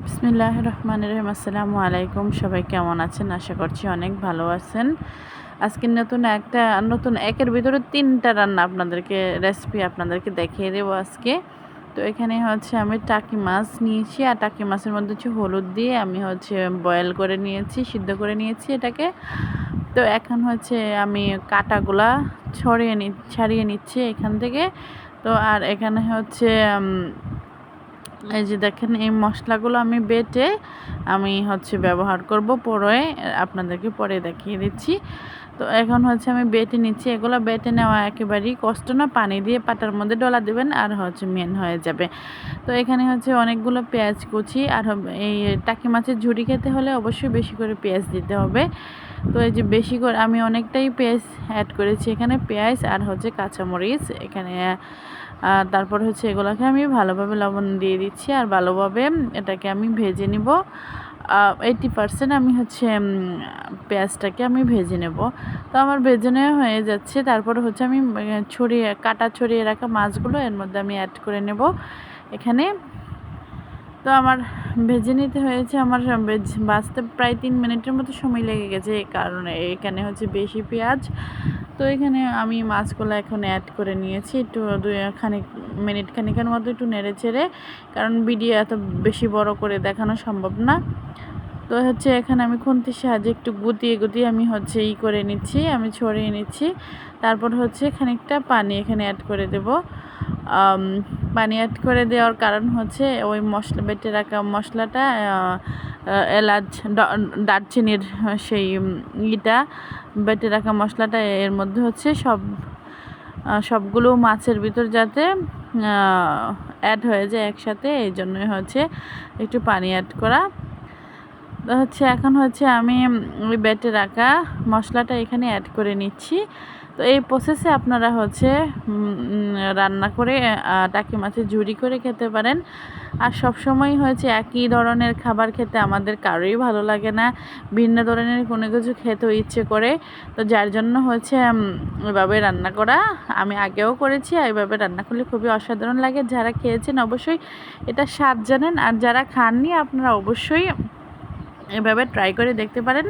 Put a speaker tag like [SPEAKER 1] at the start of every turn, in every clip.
[SPEAKER 1] বিসমিল্লাহির রহমানির রহিম। আসসালামু আলাইকুম। সবাই কেমন আছেন? আশা করছি অনেক ভালো আছেন। আজকে নতুন একের ভিতরে ৩টা রান্না রেসিপি আপনাদেরকে দেখিয়ে দেবো আজকে। তো এখানে হচ্ছে আমি টাকি মাছ নিয়েছি, আর টাকি মাছের মধ্যে হচ্ছে হলুদ দিয়ে আমি হচ্ছে বয়েল করে নিয়েছি, সিদ্ধ করে নিয়েছি এটাকে। তো এখন হচ্ছে আমি কাঁটাগুলা ছাড়িয়ে নিচ্ছি এখান থেকে। তো আর এখানে হচ্ছে এই যে দেখেন, এই মশলাগুলো আমি বেটে ব্যবহার করব পরে, আপনাদেরকে পরে দেখিয়ে দিচ্ছি। তো এখন হচ্ছে আমি বেটে নিচ্ছি। এগুলো বেটে নেওয়া একেবারেই কষ্ট না, পানি দিয়ে পাটার মধ্যে ডলা দেবেন আর হচ্ছে মেন হয়ে যাবে। তো এখানে হচ্ছে অনেকগুলো পেঁয়াজ কুচি, আর এই টাকি মাছের ঝুড়ি খেতে হলে অবশ্যই বেশি করে পেঁয়াজ দিতে হবে। তো এই যে বেশি করে আমি অনেকটাই পেঁয়াজ অ্যাড করেছি এখানে, পেঁয়াজ আর হচ্ছে কাঁচামরিচ এখানে। তারপর হচ্ছে এগুলোকে আমি ভালোভাবে লবণ দিয়ে দিচ্ছি, আর ভালোভাবে এটাকে আমি ভেজে নিব। 80% আমি হচ্ছে পেঁয়াজটাকে আমি ভেজে নেব। তো আমার ভেজে নেওয়া হয়ে যাচ্ছে। তারপর হচ্ছে আমি ছড়িয়ে রাখা মাছগুলো এর মধ্যে আমি অ্যাড করে নেব এখানে। তো আমার ভেজে নিতে হয়েছে, আমার ভাজতে প্রায় 3 মিনিটের মতো সময় লেগে গেছে, এই কারণে এখানে হচ্ছে বেশি পেঁয়াজ। তো এখানে আমি মাছগুলো এখন অ্যাড করে নিয়েছি, একটু মিনিট খানিকের মতো একটু নেড়ে চেড়ে, কারণ ভিডিও এত বেশি বড় করে দেখানো সম্ভব না। তো হচ্ছে এখানে আমি খুন্তির সাহায্যে একটু গুটিয়ে আমি হচ্ছে করে নিচ্ছি, আমি ছড়িয়ে নিচ্ছি। তারপর হচ্ছে খানিকটা পানি এখানে অ্যাড করে দেব। পানি অ্যাড করে দেওয়ার কারণ হচ্ছে ওই বেটে রাখা মশলাটা, এলাচ দারচিনির সেই বেটে রাখা মশলাটা এর মধ্যে হচ্ছে সবগুলো মাছের ভিতর যাতে অ্যাড হয়ে যায় একসাথে, এই জন্যই হচ্ছে একটু পানি অ্যাড করা। তো হচ্ছে এখন হচ্ছে আমি ওই বেটে রাখা মশলাটা এখানে অ্যাড করে নিচ্ছি। তো এই প্রসেসে আপনারা হচ্ছে রান্না করে টাকি মাছের ঝুড়ি করে খেতে পারেন। আর সবসময় হচ্ছে একই ধরনের খাবার খেতে আমাদের কারোই ভালো লাগে না, ভিন্ন ধরনের কোনো কিছু খেতেও ইচ্ছে করে। তো যার জন্য হচ্ছে এভাবে রান্না করা। আমি আগেও করেছি, এইভাবে রান্না করলে খুবই অসাধারণ লাগে। যারা খেয়েছেন অবশ্যই এটা স্বাদ জানেন, আর যারা খাননি আপনারা অবশ্যই এভাবে ট্রাই করে দেখতে পারেন।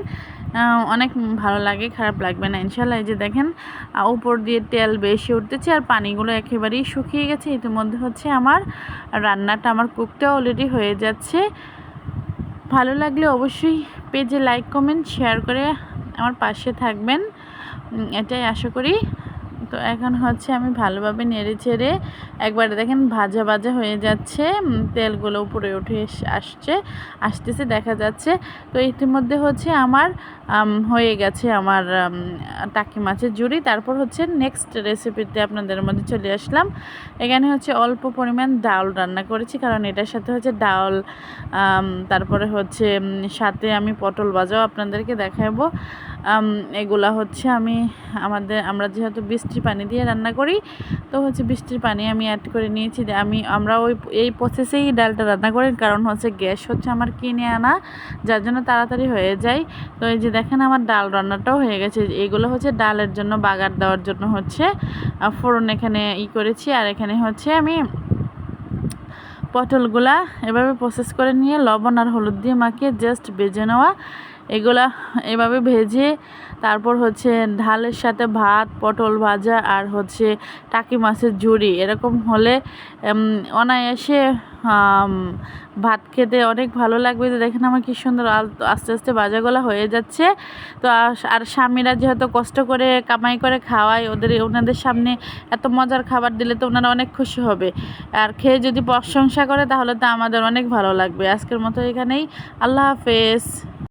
[SPEAKER 1] অনেক ভালো লাগে, খারাপ লাগবে না ইনশাল্লাহ। এই যে দেখেন, উপর দিয়ে তেল বেশি উঠতেছে আর পানিগুলো একেবারেই শুকিয়ে গেছে। ইতিমধ্যে হচ্ছে আমার কুকটা অলরেডি হয়ে যাচ্ছে। ভালো লাগলে অবশ্যই পেজে লাইক কমেন্ট শেয়ার করে আমার পাশে থাকবেন, এটাই আশা করি। তো এখন হচ্ছে আমি ভালোভাবে নেড়ে চেড়ে একবারে দেখেন ভাজা ভাজা হয়ে যাচ্ছে, তেলগুলো উপরে উঠে আসতেছে দেখা যাচ্ছে। তো ইতিমধ্যে হচ্ছে আমার হয়ে গেছে আমার টাকি মাছের ঝুড়ি। তারপর হচ্ছে নেক্সট রেসিপিতে আপনাদের মধ্যে চলে আসলাম। এখানে হচ্ছে অল্প পরিমাণ ডাল রান্না করেছি, কারণ এটার সাথে হচ্ছে ডাল, তারপরে হচ্ছে সাথে আমি পটল ভাজাও আপনাদেরকে দেখাবো। এগুলা হচ্ছে আমরা যেহেতু বৃষ্টির পানি দিয়ে রান্না করি, তো হচ্ছে বৃষ্টির পানি আমি অ্যাড করে নিয়েছি। আমরা এই প্রসেসেই ডালটা রান্না করি, কারণ হচ্ছে গ্যাস হচ্ছে আমার কিনে আনা, যার জন্য তাড়াতাড়ি হয়ে যায়। তো এই যে দেখেন, আমার ডাল রান্নাটাও হয়ে গেছে। এগুলো হচ্ছে ডালের জন্য বাগার দেওয়ার জন্য হচ্ছে ফোড়ন এখানে করেছি। আর এখানে হচ্ছে আমি পটলগুলা এভাবে প্রসেস করে নিয়ে লবণ আর হলুদ দিয়ে মাখিয়ে জাস্ট ভেজে নেওয়া। এগুলা এভাবে ভেজে তারপর হচ্ছে ঢালের সাথে ভাত, পটল ভাজা আর হচ্ছে টাকি মাছের ঝুড়ি এরকম হলে অনায়াসে ভাত খেতে অনেক ভালো লাগবে। তো দেখেন আমার কি সুন্দর আস্তে আস্তে ভাজাগুলা হয়ে যাচ্ছে। তো আর স্বামীরা যেহেতু কষ্ট করে কামাই করে খাওয়ায়, ওনাদের সামনে এত মজার খাবার দিলে তো ওনারা অনেক খুশি হবে, আর খেয়ে যদি প্রশংসা করে তাহলে তো আমাদের অনেক ভালো লাগবে। আজকের মতো এখানেই, আল্লাহ হাফেজ।